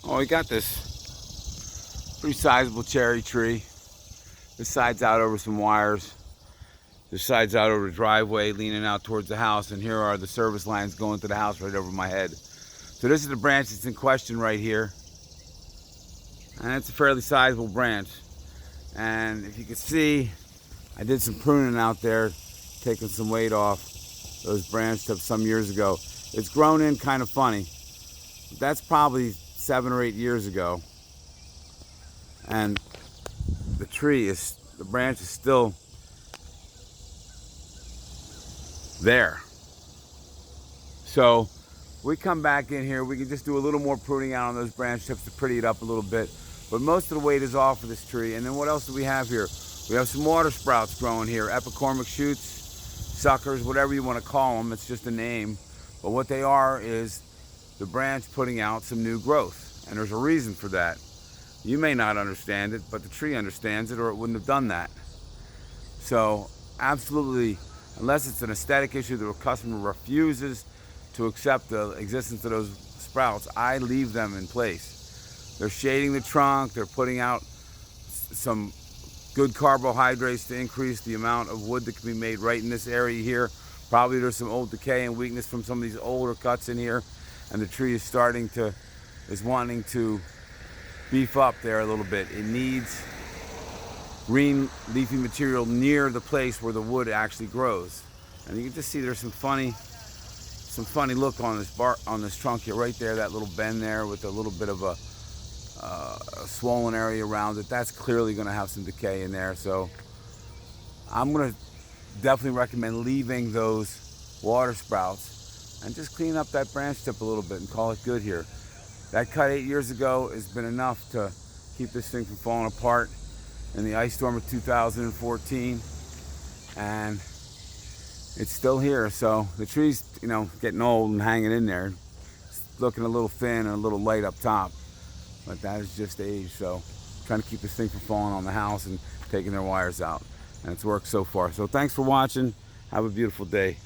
Oh, we got this pretty sizable cherry tree. This side's out over some wires. This side's out over the driveway, leaning out towards the house, and here are the service lines going to the house right over my head. So this is the branch that's in question right here. And it's a fairly sizable branch. And if you can see, I did some pruning out there, taking some weight off those branch tips some years ago. It's grown in kind of funny. That's probably 7 or 8 years ago. And the branch is still there. So we come back in here, we can just do a little more pruning out on those branch tips to pretty it up a little bit. But most of the weight is off of this tree. And then what else do we have here? We have some water sprouts growing here, epicormic shoots, suckers, whatever you want to call them. It's just a name. But what they are is the branch putting out some new growth. And there's a reason for that. You may not understand it, but the tree understands it, or it wouldn't have done that. So absolutely, unless it's an aesthetic issue, the customer refuses to accept the existence of those sprouts, I leave them in place. They're shading the trunk, they're putting out some good carbohydrates to increase the amount of wood that can be made right in this area here. Probably there's some old decay and weakness from some of these older cuts in here, and the tree is wanting to beef up there a little bit. It needs green leafy material near the place where the wood actually grows. And you can just see there's some funny look on this trunk here, right there, that little bend there with a little bit of a swollen area around it. That's clearly going to have some decay in there. So I'm going to definitely recommend leaving those water sprouts and just clean up that branch tip a little bit and call it good here. That cut 8 years ago has been enough to keep this thing from falling apart in the ice storm of 2014, and it's still here. So the tree's, getting old and hanging in there. It's looking a little thin and a little light up top, but that is just age. So trying to keep this thing from falling on the house and taking their wires out, and it's worked so far. So thanks for watching. Have a beautiful day.